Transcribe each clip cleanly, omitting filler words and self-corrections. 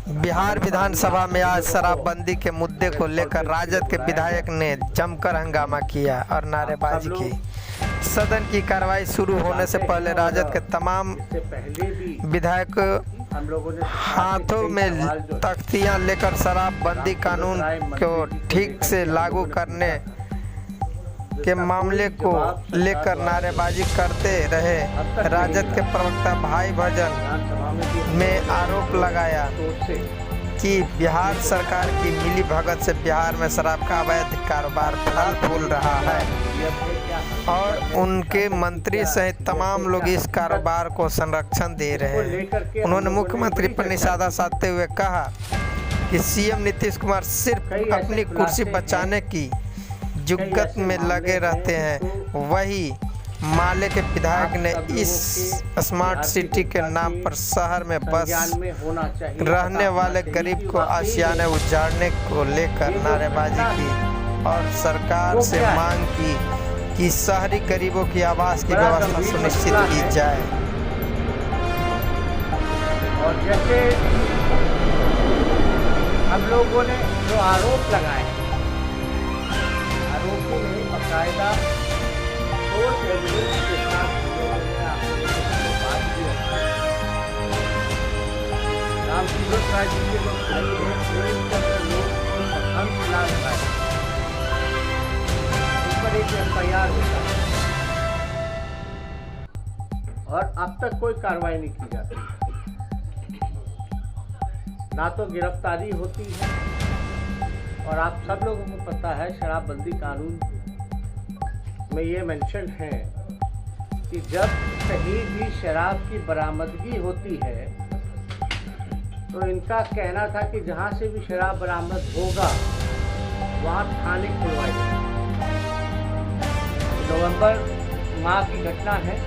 बिहार विधानसभा में आज शराबबंदी के मुद्दे को लेकर राजद के विधायक ने जमकर हंगामा किया और नारेबाजी की। सदन की कार्रवाई शुरू होने से पहले राजद के तमाम विधायक हाथों में तख्तियां लेकर शराबबंदी कानून को ठीक से लागू करने के मामले को लेकर नारेबाजी करते रहे। राजद के प्रवक्ता भाई भजन में आरोप लगाया कि बिहार सरकार की मिली भगत से बिहार में शराब का अवैध कारोबार फल फूल रहा है और उनके मंत्री सहित तमाम लोग इस कारोबार को संरक्षण दे रहे हैं। उन्होंने मुख्यमंत्री पर निशाना साधते हुए कहा कि सीएम नीतीश कुमार सिर्फ अपनी कुर्सी बचाने की जुगत में लगे रहते हैं। वही माले के विधायक ने इस स्मार्ट सिटी के नाम पर शहर में बस रहने वाले गरीब को आशियाने उजाड़ने को लेकर नारेबाजी की और सरकार से मांग की कि शहरी गरीबों की आवास की व्यवस्था सुनिश्चित की जाए। और जैसे हम लोगों ने जो आरोप लगाए, आरोपी ने बाकायदा ठोस एविडेंस के साथ बात की। राम सूरत राय जी के जो भाई हैं प्रेमचंद्र लोग हंसलाल राय, उस पर एक एफआईआर होता है और अब तक कोई कार्रवाई नहीं की जाती। ना तो गिरफ्तारी होती है और आप सब लोगों को पता है शराबबंदी कानून में ये मेंशन है कि जब कहीं भी शराब की बरामदगी होती है तो इनका कहना था कि जहाँ से भी शराब बरामद होगा वहाँ थाने खुलवाए जाएंगे। नवंबर माह की घटना है,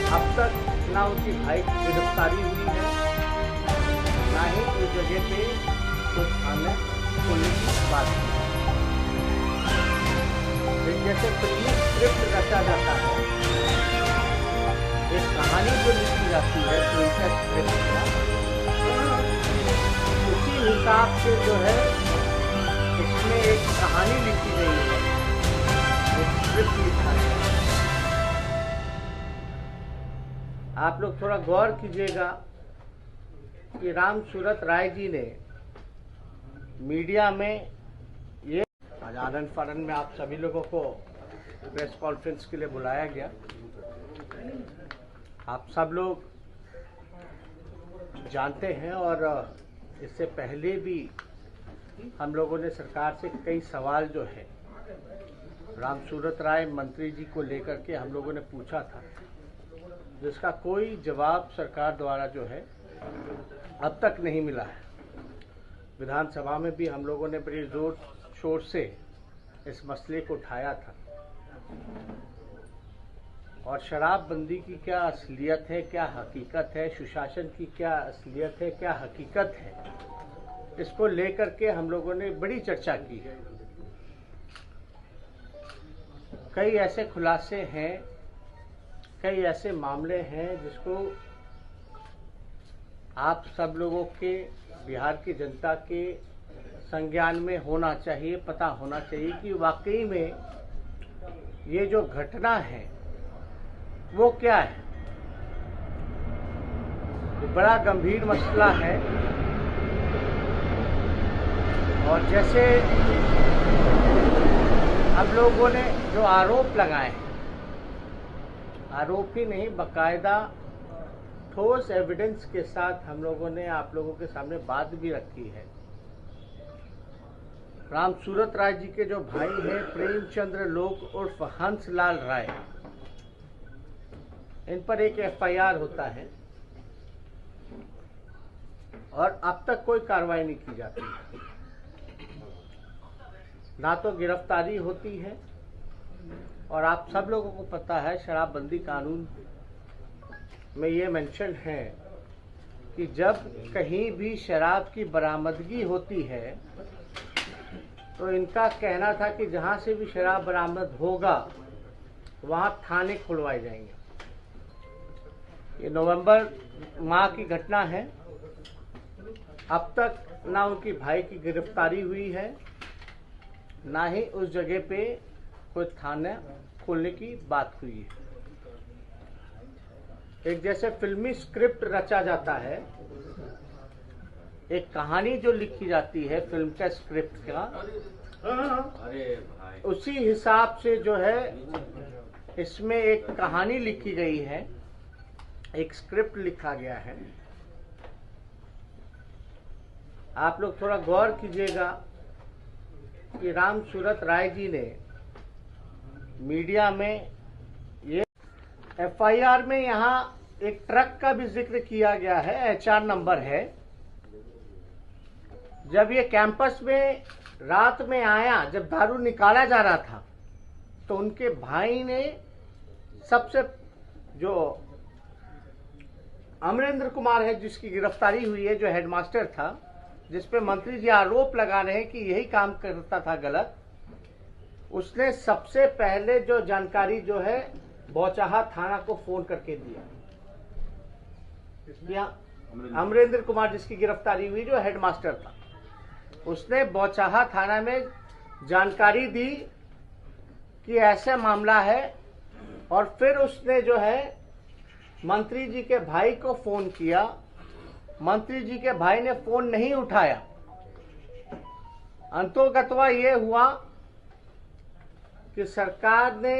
अब तक ना उनकी भाई की गिरफ्तारी हुई है, ना ही उस जगह पे कुछ थाने खोलने की बात है। जैसे फिल्मी स्क्रिप्ट रचा जाता है, एक कहानी जो लिखी जाती है स्क्रिप्ट का, उसी हिसाब से जो है इसमें एक कहानी लिखी गई है, एक स्क्रिप्ट लिखा है। आप लोग थोड़ा गौर कीजिएगा कि राम सूरत राय जी ने मीडिया में ये आज आनंद फानन में आप सभी लोगों को प्रेस कॉन्फ्रेंस के लिए बुलाया गया। आप सब लोग जानते हैं और इससे पहले भी हम लोगों ने सरकार से कई सवाल जो है राम सूरत राय मंत्री जी को लेकर के हम लोगों ने पूछा था, जिसका कोई जवाब सरकार द्वारा जो है अब तक नहीं मिला है। विधानसभा में भी हम लोगों ने बड़ी जोर शोर से इस मसले को उठाया था और शराबबंदी की क्या असलियत है, क्या हकीकत है, सुशासन की क्या असलियत है, क्या हकीकत है, इसको लेकर के हम लोगों ने बड़ी चर्चा की है। कई ऐसे खुलासे हैं, कई ऐसे मामले हैं जिसको आप सब लोगों के, बिहार की जनता के संज्ञान में होना चाहिए, पता होना चाहिए कि वाकई में ये जो घटना है वो क्या है। ये बड़ा गंभीर मसला है और जैसे हम लोगों ने जो आरोप लगाए हैं, आरोपी नहीं बाकायदा ठोस एविडेंस के साथ हम लोगों ने आप लोगों के सामने बात भी रखी है। राम सूरत राय जी के जो भाई हैं प्रेमचंद्र लोग उर्फ हंसलाल राय, इन पर एक एफआईआर होता है और अब तक कोई कार्रवाई नहीं की जाती। ना तो गिरफ्तारी होती है और आप सब लोगों को पता है शराबबंदी कानून में ये मेंशन है कि जब कहीं भी शराब की बरामदगी होती है तो इनका कहना था कि जहां से भी शराब बरामद होगा वहां थाने खुलवाए जाएंगे। ये नवंबर माह की घटना है, अब तक ना उनकी भाई की गिरफ्तारी हुई है, ना ही उस जगह पे कोई थाना खोलने की बात हुई है। एक जैसे फिल्मी स्क्रिप्ट रचा जाता है, एक कहानी जो लिखी जाती है फिल्म का स्क्रिप्ट का, उसी हिसाब से जो है इसमें एक कहानी लिखी गई है, एक स्क्रिप्ट लिखा गया है। आप लोग थोड़ा गौर कीजिएगा कि राम सूरत राय जी ने मीडिया में ये एफआईआर में यहाँ एक ट्रक का भी जिक्र किया गया है, एचआर नंबर है। जब ये कैंपस में रात में आया, जब दारू निकाला जा रहा था, तो उनके भाई ने सबसे, जो अमरेंद्र कुमार है जिसकी गिरफ्तारी हुई है, जो हेडमास्टर था, जिसपे मंत्री जी आरोप लगा रहे हैं कि यही काम करता था गलत, उसने सबसे पहले जो जानकारी जो है बौचाहा थाना को फोन करके दिया। अमरेंद्र कुमार जिसकी गिरफ्तारी हुई, जो हेडमास्टर था, उसने बौचाहा थाना में जानकारी दी कि ऐसा मामला है, और फिर उसने जो है मंत्री जी के भाई को फोन किया। मंत्री जी के भाई ने फोन नहीं उठाया। अंतोगत्वा ये हुआ कि सरकार ने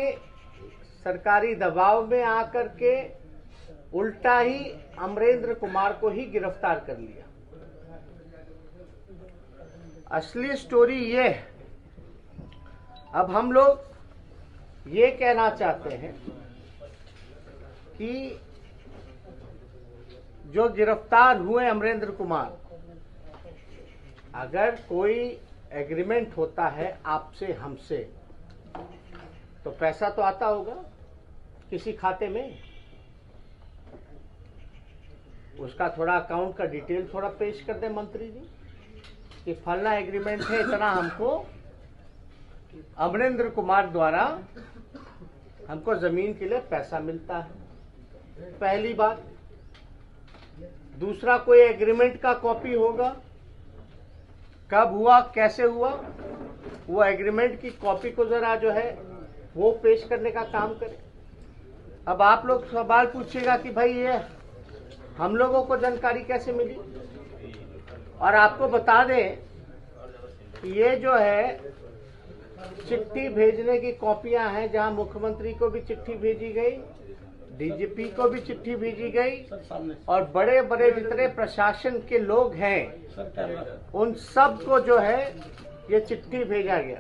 सरकारी दबाव में आकर के उल्टा ही अमरेंद्र कुमार को ही गिरफ्तार कर लिया। असली स्टोरी ये है। अब हम लोग ये कहना चाहते हैं कि जो गिरफ्तार हुए अमरेंद्र कुमार, अगर कोई एग्रीमेंट होता है आपसे हमसे, तो पैसा तो आता होगा किसी खाते में, उसका थोड़ा अकाउंट का डिटेल थोड़ा पेश कर दे मंत्री जी कि फलना एग्रीमेंट है, इतना हमको अमरेंद्र कुमार द्वारा हमको जमीन के लिए पैसा मिलता है। पहली बात। दूसरा, कोई एग्रीमेंट का कॉपी होगा, कब हुआ, कैसे हुआ, वो एग्रीमेंट की कॉपी को जरा जो है वो पेश करने का काम करे। अब आप लोग सवाल पूछिएगा कि भाई ये हम लोगों को जानकारी कैसे मिली, और आपको बता दें कि ये जो है चिट्ठी भेजने की कॉपियां हैं, जहां मुख्यमंत्री को भी चिट्ठी भेजी गई, डीजीपी को भी चिट्ठी भेजी गई, और बड़े बड़े जितने प्रशासन के लोग हैं उन सब को जो है ये चिट्ठी भेजा गया।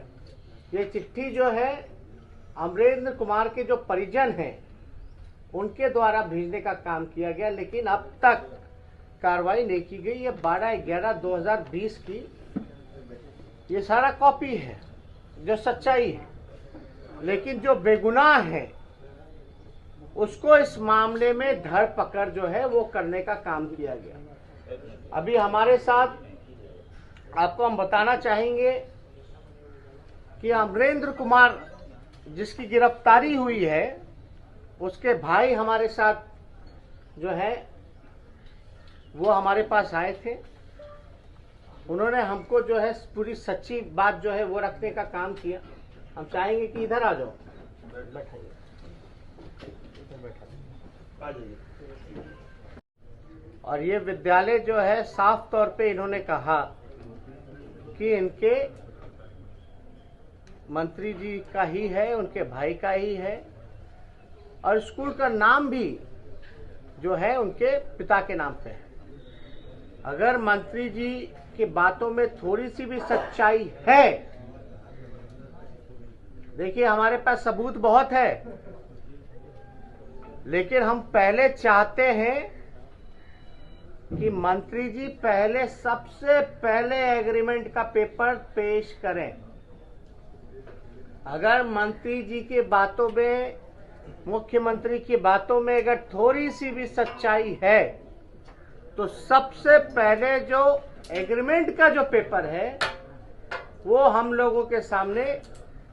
ये चिट्ठी जो है अमरेंद्र कुमार के जो परिजन हैं उनके द्वारा भेजने का काम किया गया, लेकिन अब तक कार्रवाई नहीं की गई। ये 12/11/2020 की ये सारा कॉपी है जो सच्चाई है, लेकिन जो बेगुनाह है उसको इस मामले में धरपकड़ जो है वो करने का काम किया गया। अभी हमारे साथ आपको हम बताना चाहेंगे कि अमरेंद्र कुमार जिसकी गिरफ्तारी हुई है, उसके भाई हमारे साथ जो है वो हमारे पास आए थे। उन्होंने हमको जो है पूरी सच्ची बात जो है वो रखने का काम किया। हम चाहेंगे कि इधर आ जाओ, बैठाइए, और ये विद्यालय जो है साफ तौर पे इन्होंने कहा कि इनके मंत्री जी का ही है, उनके भाई का ही है, और स्कूल का नाम भी जो है उनके पिता के नाम पे है। अगर मंत्री जी की बातों में थोड़ी सी भी सच्चाई है, देखिए हमारे पास सबूत बहुत है, लेकिन हम पहले चाहते हैं कि मंत्री जी पहले सबसे पहले एग्रीमेंट का पेपर पेश करें। अगर मंत्री जी की बातों में, मुख्यमंत्री की बातों में अगर थोड़ी सी भी सच्चाई है, तो सबसे पहले जो एग्रीमेंट का जो पेपर है वो हम लोगों के सामने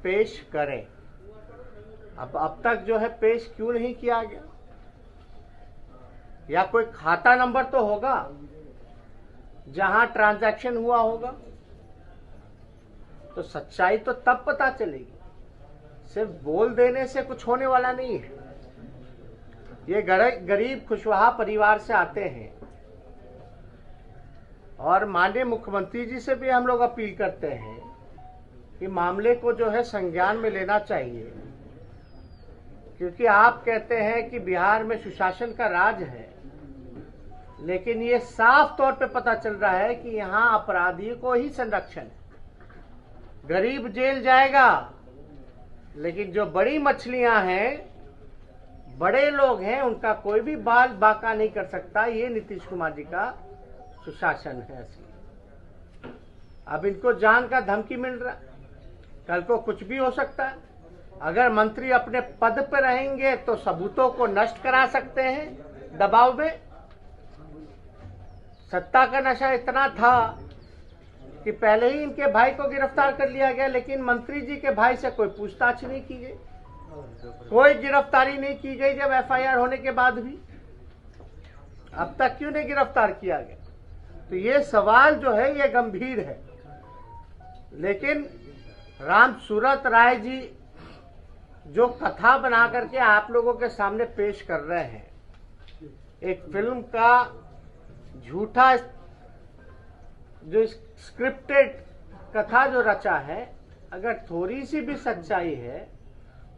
पेश करें। अब तक जो है पेश क्यों नहीं किया गया? या कोई खाता नंबर तो होगा जहां ट्रांजैक्शन हुआ होगा, तो सच्चाई तो तब पता चलेगी। सिर्फ बोल देने से कुछ होने वाला नहीं है। ये गरीब खुशवहा परिवार से आते हैं और माननीय मुख्यमंत्री जी से भी हम लोग अपील करते हैं कि मामले को जो है संज्ञान में लेना चाहिए, क्योंकि आप कहते हैं कि बिहार में सुशासन का राज है, लेकिन ये साफ तौर पे पता चल रहा है कि यहाँ अपराधियों को ही संरक्षण है। गरीब जेल जाएगा, लेकिन जो बड़ी मछलियां हैं, बड़े लोग हैं, उनका कोई भी बाल बाका नहीं कर सकता। ये नीतीश कुमार जी का सुशासन है। असली अब इनको जान का धमकी मिल रहा है, कल को कुछ भी हो सकता है। अगर मंत्री अपने पद पर रहेंगे तो सबूतों को नष्ट करा सकते हैं दबाव में। सत्ता का नशा इतना था कि पहले ही इनके भाई को गिरफ्तार कर लिया गया, लेकिन मंत्री जी के भाई से कोई पूछताछ नहीं की गई, कोई गिरफ्तारी नहीं की गई। जब एफआईआर होने के बाद भी अब तक क्यों नहीं गिरफ्तार किया गया? तो ये सवाल जो है ये गंभीर है। लेकिन राम सूरत राय जी जो कथा बना करके आप लोगों के सामने पेश कर रहे हैं, एक फिल्म का झूठा जो स्क्रिप्टेड कथा जो रचा है, अगर थोड़ी सी भी सच्चाई है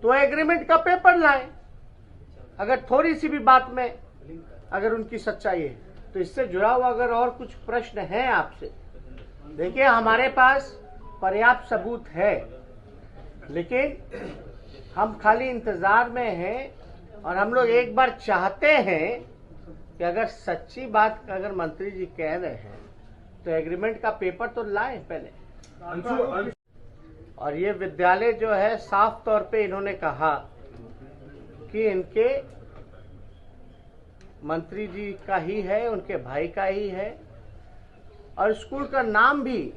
तो एग्रीमेंट का पेपर लाएं। अगर थोड़ी सी भी बात में अगर उनकी सच्चाई है तो इससे जुड़ा हुआ अगर और कुछ प्रश्न है आपसे, देखिए हमारे पास पर्याप्त सबूत है, लेकिन हम खाली इंतजार में हैं और हम लोग एक बार चाहते हैं कि अगर सच्ची बात अगर मंत्री जी कह रहे हैं तो एग्रीमेंट का पेपर तो लाएं पहले। और ये विद्यालय जो है साफ तौर पे इन्होंने कहा कि इनके मंत्री जी का ही है, उनके भाई का ही है, और स्कूल का नाम भी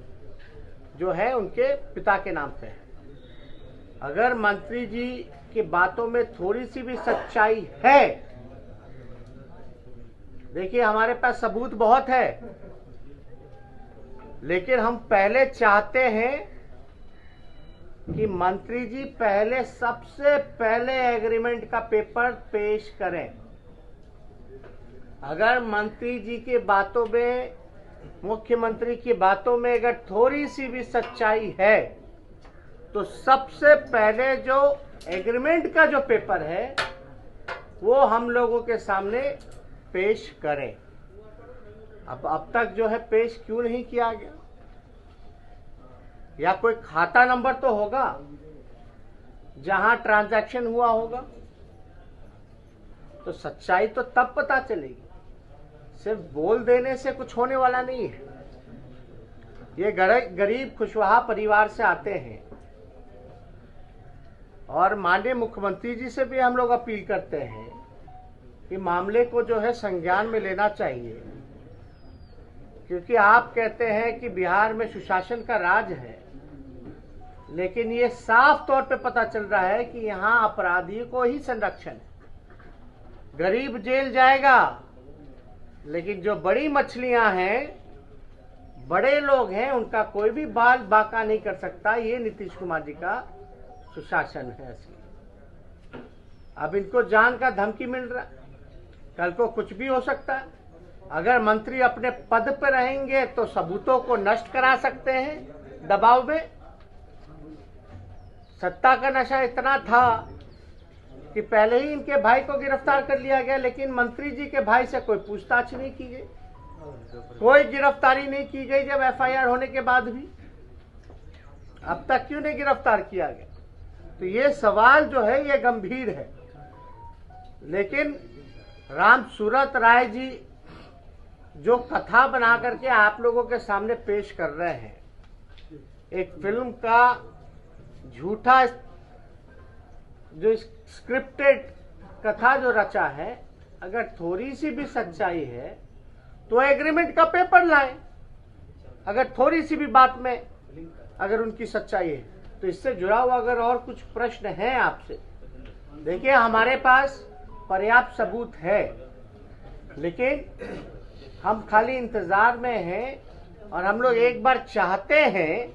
जो है उनके पिता के नाम पे है। अगर मंत्री जी की बातों में थोड़ी सी भी सच्चाई है, देखिए हमारे पास सबूत बहुत है, लेकिन हम पहले चाहते हैं कि मंत्री जी पहले सबसे पहले एग्रीमेंट का पेपर पेश करें। अगर मंत्री जी की बातों में, मुख्यमंत्री की बातों में अगर थोड़ी सी भी सच्चाई है तो सबसे पहले जो एग्रीमेंट का जो पेपर है वो हम लोगों के सामने पेश करें। अब तक जो है पेश क्यों नहीं किया गया? या कोई खाता नंबर तो होगा जहां ट्रांजैक्शन हुआ होगा, तो सच्चाई तो तब पता चलेगी। सिर्फ बोल देने से कुछ होने वाला नहीं है। ये गरीब खुशवहा परिवार से आते हैं और माननीय मुख्यमंत्री जी से भी हम लोग अपील करते हैं कि मामले को जो है संज्ञान में लेना चाहिए, क्योंकि आप कहते हैं कि बिहार में सुशासन का राज है, लेकिन ये साफ तौर पे पता चल रहा है कि यहाँ अपराधियों को ही संरक्षण है। गरीब जेल जाएगा, लेकिन जो बड़ी मछलियां हैं, बड़े लोग हैं, उनका कोई भी बाल बाका नहीं कर सकता। ये नीतीश कुमार जी का सुशासन है। असली अब इनको जान का धमकी मिल रहा है, कल को कुछ भी हो सकता है। अगर मंत्री अपने पद पर रहेंगे तो सबूतों को नष्ट करा सकते हैं दबाव में। सत्ता का नशा इतना था कि पहले ही इनके भाई को गिरफ्तार कर लिया गया, लेकिन मंत्री जी के भाई से कोई पूछताछ नहीं की गई, कोई गिरफ्तारी नहीं की गई। जब एफआईआर होने के बाद भी अब तक क्यों नहीं गिरफ्तार किया गया? तो ये सवाल जो है ये गंभीर है। लेकिन राम सूरत राय जी जो कथा बना करके आप लोगों के सामने पेश कर रहे हैं, एक फिल्म का झूठा जो स्क्रिप्टेड कथा जो रचा है, अगर थोड़ी सी भी सच्चाई है तो एग्रीमेंट का पेपर लाएं। अगर थोड़ी सी भी बात में अगर उनकी सच्चाई है तो इससे जुड़ा हुआ अगर और कुछ प्रश्न है आपसे, देखिए हमारे पास पर्याप्त सबूत है, लेकिन हम खाली इंतजार में हैं और हम लोग एक बार चाहते हैं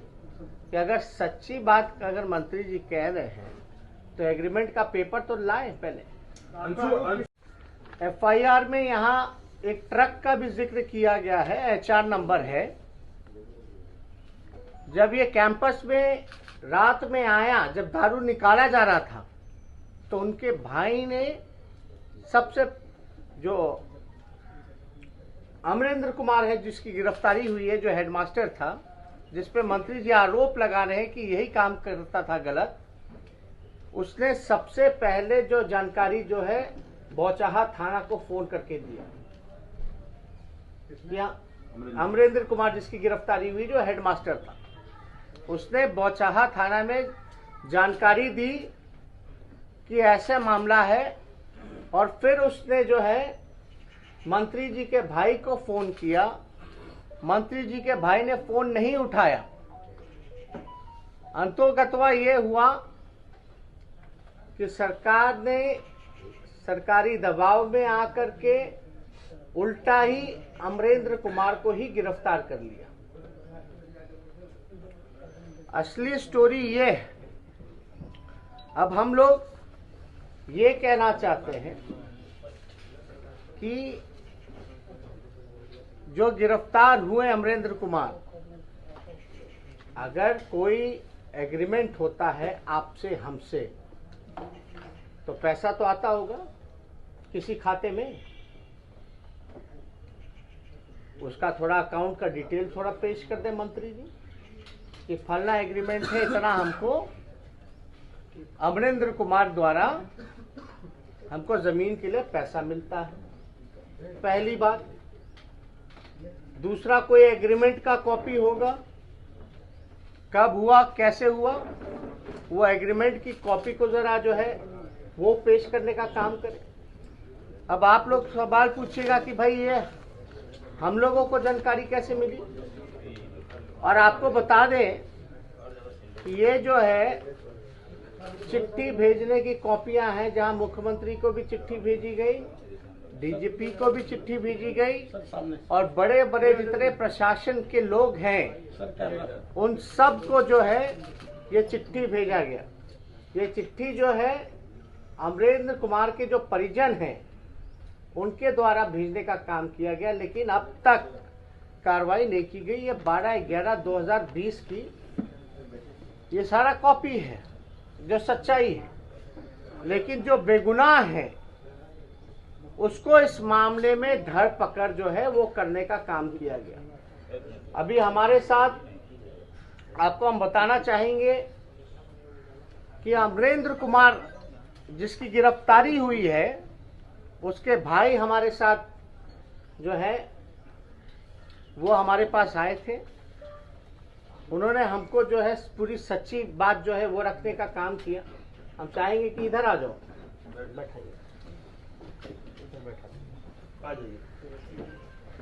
कि अगर सच्ची बात अगर मंत्री जी कह रहे हैं तो एग्रीमेंट का पेपर तो लाएं पहले। एफआईआर में यहाँ एक ट्रक का भी जिक्र किया गया है, एचआर नंबर है। जब ये कैंपस में रात में आया, जब दारू निकाला जा रहा था, तो उनके भाई ने सबसे जो अमरेंद्र कुमार है जिसकी गिरफ्तारी हुई है, जो हेडमास्टर था, जिस पे मंत्री जी आरोप लगा रहे हैं कि यही काम करता था गलत, उसने सबसे पहले जो जानकारी जो है बौचाहा थाना को फोन करके दिया। अमरेंद्र कुमार जिसकी गिरफ्तारी हुई, जो हेडमास्टर था, उसने बौचाहा थाना में जानकारी दी कि ऐसा मामला है, और फिर उसने जो है मंत्री जी के भाई को फोन किया। मंत्री जी के भाई ने फोन नहीं उठाया। अंतोगत्वा ये हुआ कि सरकार ने सरकारी दबाव में आकर के उल्टा ही अमरेंद्र कुमार को ही गिरफ्तार कर लिया। असली स्टोरी ये है। अब हम लोग ये कहना चाहते हैं कि जो गिरफ्तार हुए अमरेंद्र कुमार, अगर कोई एग्रीमेंट होता है आपसे हमसे, तो पैसा तो आता होगा किसी खाते में, उसका थोड़ा अकाउंट का डिटेल थोड़ा पेश कर दे मंत्री जी कि फलना एग्रीमेंट है, इतना हमको अमरेंद्र कुमार द्वारा हमको जमीन के लिए पैसा मिलता है। पहली बात। दूसरा, कोई एग्रीमेंट का कॉपी होगा, कब हुआ, कैसे हुआ, वो एग्रीमेंट की कॉपी को जरा जो है वो पेश करने का काम करे। अब आप लोग सवाल पूछिएगा कि भाई ये हम लोगों को जानकारी कैसे मिली, और आपको बता दें कि ये जो है चिट्ठी भेजने की कॉपियां हैं, जहां मुख्यमंत्री को भी चिट्ठी भेजी गई, डीजीपी को भी चिट्ठी भेजी गई, और बड़े बड़े जितने प्रशासन के लोग हैं उन सब को जो है ये चिट्ठी भेजा गया। ये चिट्ठी जो है अमरेंद्र कुमार के जो परिजन हैं उनके द्वारा भेजने का काम किया गया, लेकिन अब तक कार्रवाई नहीं की गई। ये 12/11/2020 की ये सारा कॉपी है जो सच्चाई है, लेकिन जो बेगुनाह है उसको इस मामले में धरपकड़ जो है वो करने का काम किया गया। अभी हमारे साथ आपको हम बताना चाहेंगे कि अमरेंद्र कुमार जिसकी गिरफ्तारी हुई है, उसके भाई हमारे साथ जो है वो हमारे पास आए थे। उन्होंने हमको जो है पूरी सच्ची बात जो है वो रखने का काम किया। हम चाहेंगे कि इधर आ जाओ, बैठाइए, आ जाइए।